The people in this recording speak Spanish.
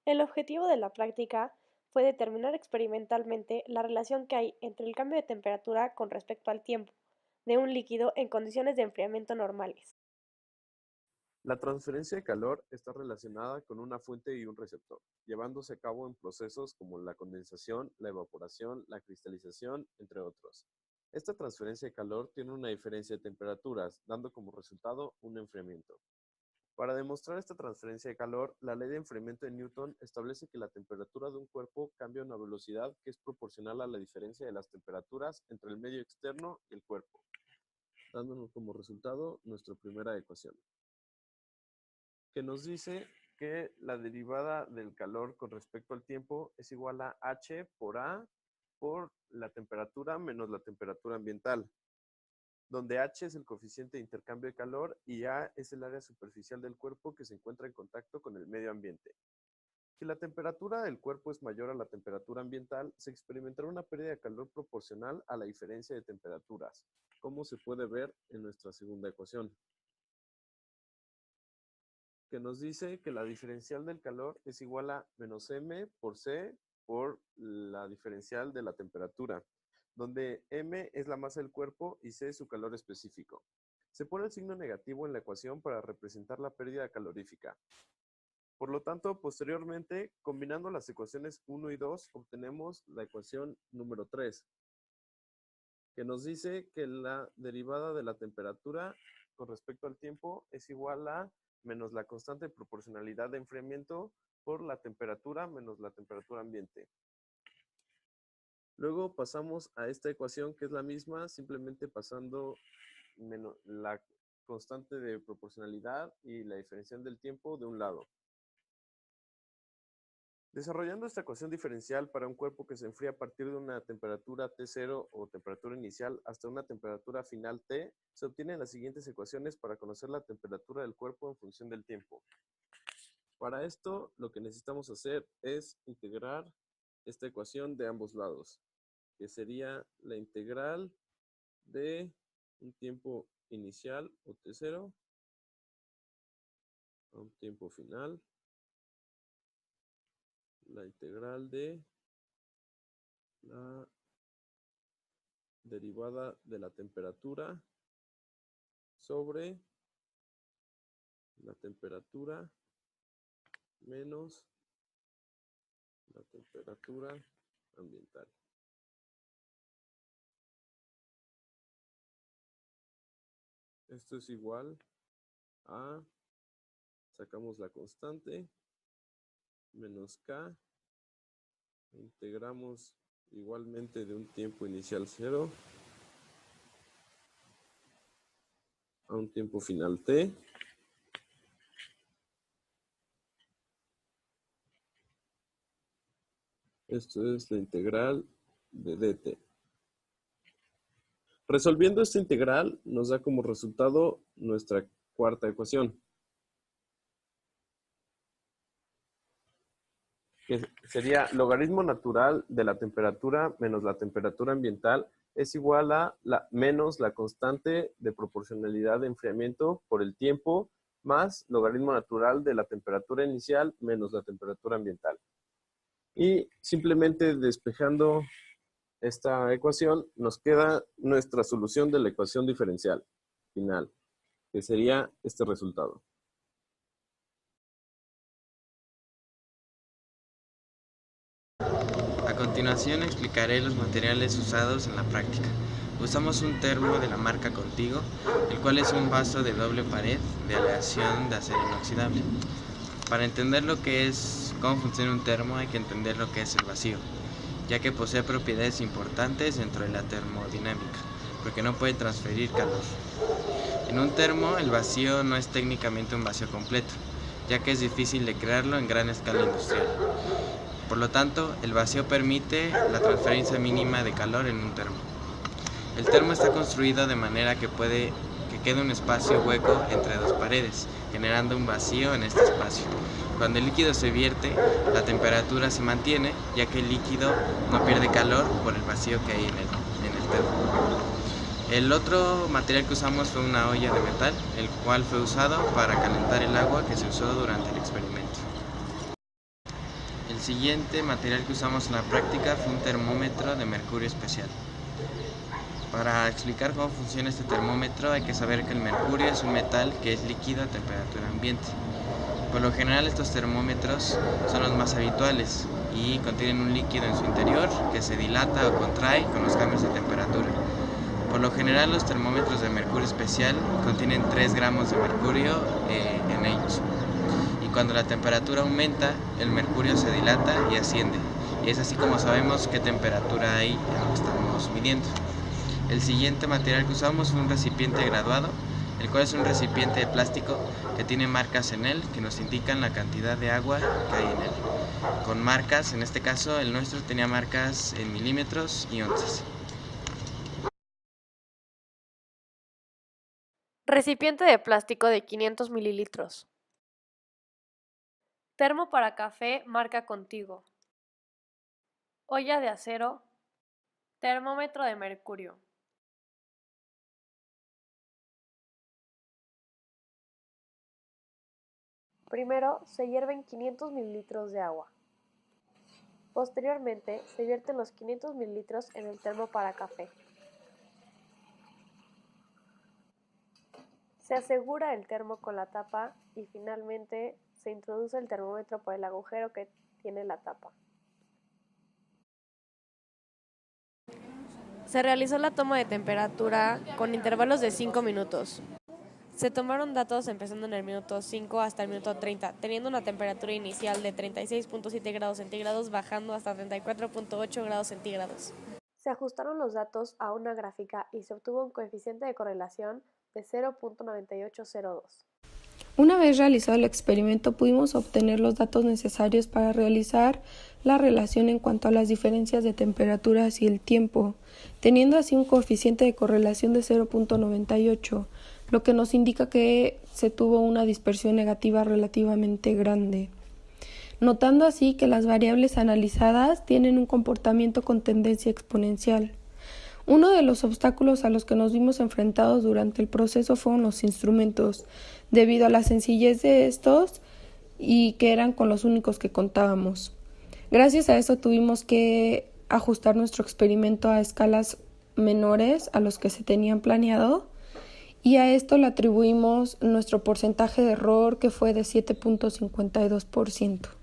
El objetivo de la práctica fue determinar experimentalmente la relación que hay entre el cambio de temperatura con respecto al tiempo de un líquido en condiciones de enfriamiento normales. La transferencia de calor está relacionada con una fuente y un receptor, llevándose a cabo en procesos como la condensación, la evaporación, la cristalización, entre otros. Esta transferencia de calor tiene una diferencia de temperaturas, dando como resultado un enfriamiento. Para demostrar esta transferencia de calor, la ley de enfriamiento de Newton establece que la temperatura de un cuerpo cambia a una velocidad que es proporcional a la diferencia de las temperaturas entre el medio externo y el cuerpo, dándonos como resultado nuestra primera ecuación, que nos dice que la derivada del calor con respecto al tiempo es igual a H por A por la temperatura menos la temperatura ambiental, donde H es el coeficiente de intercambio de calor y A es el área superficial del cuerpo que se encuentra en contacto con el medio ambiente. Si la temperatura del cuerpo es mayor a la temperatura ambiental, se experimentará una pérdida de calor proporcional a la diferencia de temperaturas, como se puede ver en nuestra segunda ecuación, que nos dice que la diferencial del calor es igual a menos m por c por la diferencial de la temperatura, donde m es la masa del cuerpo y c es su calor específico. Se pone el signo negativo en la ecuación para representar la pérdida calorífica. Por lo tanto, posteriormente, combinando las ecuaciones 1 y 2, obtenemos la ecuación número 3, que nos dice que la derivada de la temperatura con respecto al tiempo es igual a menos la constante de proporcionalidad de enfriamiento por la temperatura menos la temperatura ambiente. Luego pasamos a esta ecuación que es la misma, simplemente pasando la constante de proporcionalidad y la diferencial del tiempo de un lado. Desarrollando esta ecuación diferencial para un cuerpo que se enfría a partir de una temperatura T0 o temperatura inicial hasta una temperatura final T, se obtienen las siguientes ecuaciones para conocer la temperatura del cuerpo en función del tiempo. Para esto, lo que necesitamos hacer es integrar esta ecuación de ambos lados, que sería la integral de un tiempo inicial o T0 a un tiempo final, la integral de la derivada de la temperatura sobre la temperatura menos la temperatura ambiental. Esto es igual a, sacamos la constante, menos K, integramos igualmente de un tiempo inicial 0 a un tiempo final T. Esto es la integral de dt. Resolviendo esta integral nos da como resultado nuestra cuarta ecuación, que sería logaritmo natural de la temperatura menos la temperatura ambiental es igual a menos la constante de proporcionalidad de enfriamiento por el tiempo más logaritmo natural de la temperatura inicial menos la temperatura ambiental. Y simplemente despejando esta ecuación nos queda nuestra solución de la ecuación diferencial final, que sería este resultado. A continuación explicaré los materiales usados en la práctica. Usamos un termo de la marca Contigo, el cual es un vaso de doble pared de aleación de acero inoxidable. Para entender cómo funciona un termo hay que entender lo que es el vacío, ya que posee propiedades importantes dentro de la termodinámica, porque no puede transferir calor. En un termo el vacío no es técnicamente un vacío completo, ya que es difícil de crearlo en gran escala industrial. Por lo tanto, el vacío permite la transferencia mínima de calor en un termo. El termo está construido de manera que quede un espacio hueco entre dos paredes, generando un vacío en este espacio. Cuando el líquido se vierte, la temperatura se mantiene, ya que el líquido no pierde calor por el vacío que hay en el termo. El otro material que usamos fue una olla de metal, el cual fue usado para calentar el agua que se usó durante el experimento. siguiente material que usamos en la práctica fue un termómetro de mercurio especial. Para explicar cómo funciona este termómetro hay que saber que el mercurio es un metal que es líquido a temperatura ambiente. Por lo general estos termómetros son los más habituales y contienen un líquido en su interior que se dilata o contrae con los cambios de temperatura. Por lo general los termómetros de mercurio especial contienen 3 gramos de mercurio en ellos. Y cuando la temperatura aumenta, el mercurio se dilata y asciende. Y es así como sabemos qué temperatura hay en lo que estamos midiendo. El siguiente material que usamos fue un recipiente graduado, el cual es un recipiente de plástico que tiene marcas en él que nos indican la cantidad de agua que hay en él. Con marcas, en este caso el nuestro tenía marcas en milímetros y onzas. Recipiente de plástico de 500 mililitros. Termo para café marca Contigo. Olla de acero. Termómetro de mercurio. Primero se hierven 500 mililitros de agua. Posteriormente se vierten los 500 mililitros en el termo para café. Se asegura el termo con la tapa y finalmente se introduce el termómetro por el agujero que tiene la tapa. Se realizó la toma de temperatura con intervalos de 5 minutos. Se tomaron datos empezando en el minuto 5 hasta el minuto 30, teniendo una temperatura inicial de 36.7 grados centígrados, bajando hasta 34.8 grados centígrados. Se ajustaron los datos a una gráfica y se obtuvo un coeficiente de correlación de 0.9802. Una vez realizado el experimento, pudimos obtener los datos necesarios para realizar la relación en cuanto a las diferencias de temperaturas y el tiempo, teniendo así un coeficiente de correlación de 0.98, lo que nos indica que se tuvo una dispersión negativa relativamente grande, notando así que las variables analizadas tienen un comportamiento con tendencia exponencial. Uno de los obstáculos a los que nos vimos enfrentados durante el proceso fueron los instrumentos, debido a la sencillez de estos y que eran con los únicos que contábamos. Gracias a eso tuvimos que ajustar nuestro experimento a escalas menores a los que se tenían planeado, y a esto le atribuimos nuestro porcentaje de error, que fue de 7.52%.